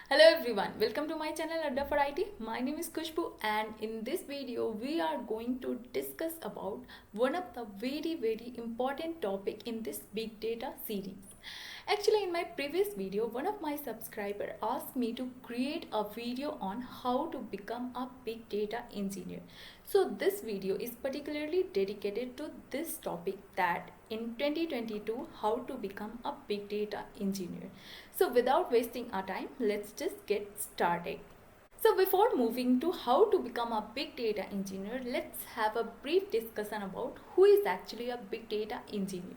Hello everyone, welcome to my channel Adda for IT. My name is Kushbu and in this video we are going to discuss about one of the very important topic in this big data series. Actually, in my previous video, one of my subscriber asked me to create a video on how to become a big data engineer. So this video is particularly dedicated to this topic, that in 2022 how to become a big data engineer. So without wasting our time, let's just get started. So before moving to how to become a big data engineer, let's have a brief discussion about who is actually a big data engineer.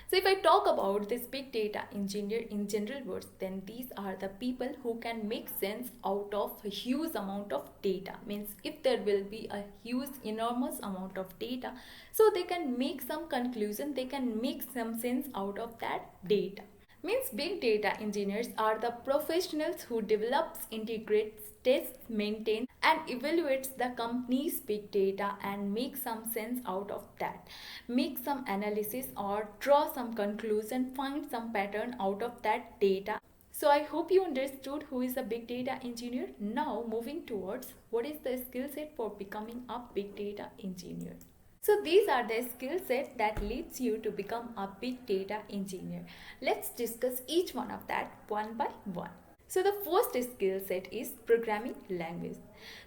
So if I talk about this big data engineer in general words, then these are the people who can make sense out of a huge amount of data. Means if there will be a huge enormous amount of data, so they can make some conclusion, they can make some sense out of that data. Means big data engineers are the professionals who develops, integrates, tests, maintains and evaluates the company's big data and make some sense out of that. Make some analysis or draw some conclusion, find some pattern out of that data. So I hope you understood who is a big data engineer. Now moving towards what is the skill set for becoming a big data engineer. So these are the skill sets that leads you to become a big data engineer. Let's discuss each one of that one by one. So the first skill set is programming language.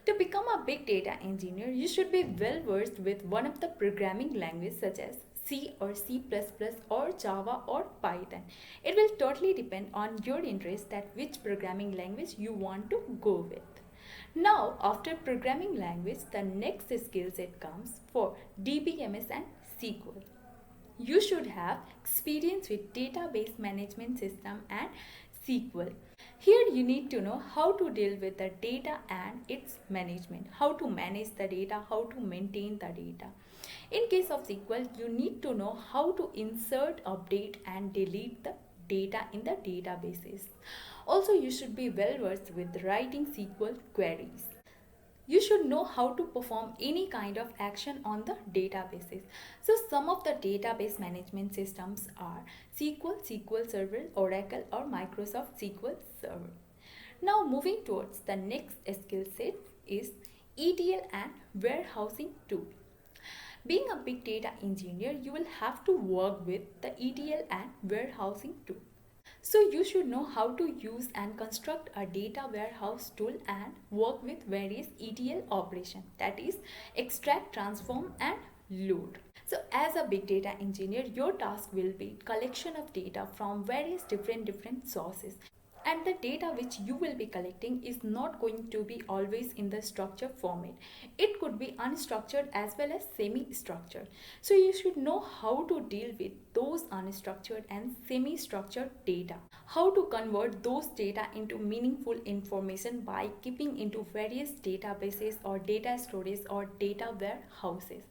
To become a big data engineer, you should be well versed with one of the programming languages such as C or C++ or Java or Python. It will totally depend on your interest that which programming language you want to go with. Now, after programming language, the next skill set comes for DBMS and SQL. You should have experience with database management system and SQL. Here you need to know how to deal with the data and its management, how to manage the data, how to maintain the data. In case of SQL, you need to know how to insert, update and delete the data in the databases. Also, you should be well versed with writing SQL queries. You should know how to perform any kind of action on the databases. So some of the database management systems are SQL, SQL Server, Oracle or Microsoft SQL Server. Now moving towards the next skill set is ETL and Warehousing Tool. Being a big data engineer, you will have to work with the ETL and Warehousing Tool. So you should know how to use and construct a data warehouse tool and work with various ETL operations, that is extract, transform and load. So as a big data engineer, your task will be collection of data from various different sources. And the data which you will be collecting is not going to be always in the structured format. It could be unstructured as well as semi-structured. So you should know how to deal with those unstructured and semi-structured data. How to convert those data into meaningful information by keeping into various databases or data storage or data warehouses.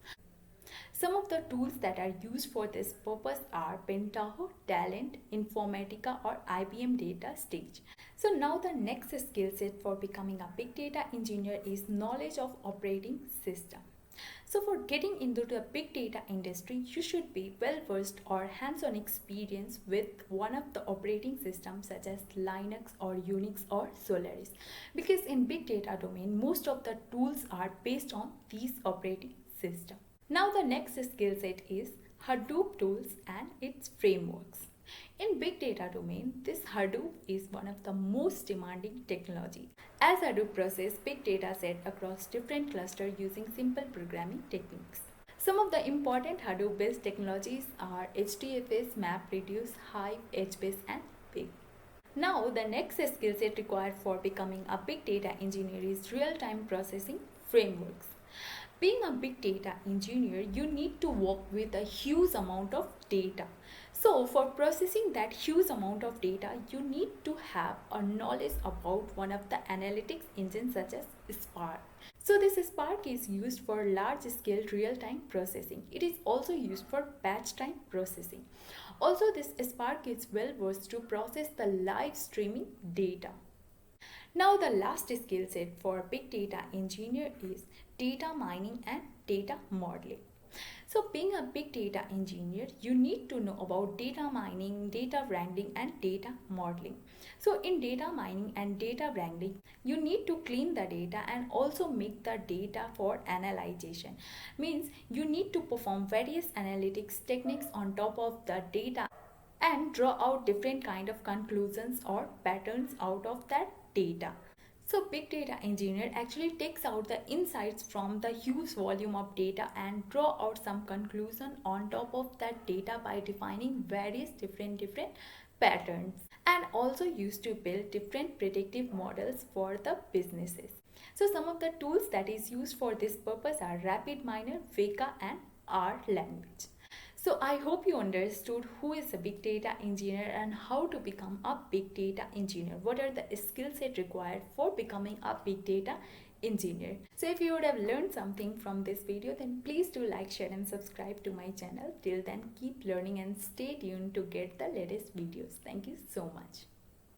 Some of the tools that are used for this purpose are Pentaho, Talent, Informatica or IBM Data Stage. So now the next skill set for becoming a big data engineer is knowledge of operating system. So for getting into the big data industry, you should be well versed or hands-on experience with one of the operating systems such as Linux or Unix or Solaris. Because in big data domain, most of the tools are based on these operating systems. Now the next skill set is Hadoop tools and its frameworks. In big data domain, this Hadoop is one of the most demanding technology, as Hadoop processes big data set across different clusters using simple programming techniques. Some of the important Hadoop based technologies are HDFS, MapReduce, Hive, HBase and Pig. Now the next skill set required for becoming a big data engineer is real-time processing frameworks. Being a big data engineer, you need to work with a huge amount of data. So for processing that huge amount of data, you need to have a knowledge about one of the analytics engines such as Spark. So this Spark is used for large scale real-time processing. It is also used for batch time processing. Also this Spark is well versed to process the live streaming data. Now the last skill set for big data engineer is data mining and data modeling. So being a big data engineer, you need to know about data mining, data wrangling and data modeling. So in data mining and data wrangling, you need to clean the data and also make the data for analyzation. Means you need to perform various analytics techniques on top of the data and draw out different kind of conclusions or patterns out of that data. So big data engineer actually takes out the insights from the huge volume of data and draw out some conclusion on top of that data by defining various different patterns, and also used to build different predictive models for the businesses. So some of the tools that is used for this purpose are RapidMiner, Veka and R language. So I hope you understood who is a big data engineer and how to become a big data engineer. What are the skill set required for becoming a big data engineer? So if you would have learned something from this video, then please do like, share and subscribe to my channel. Till then, keep learning and stay tuned to get the latest videos. Thank you so much.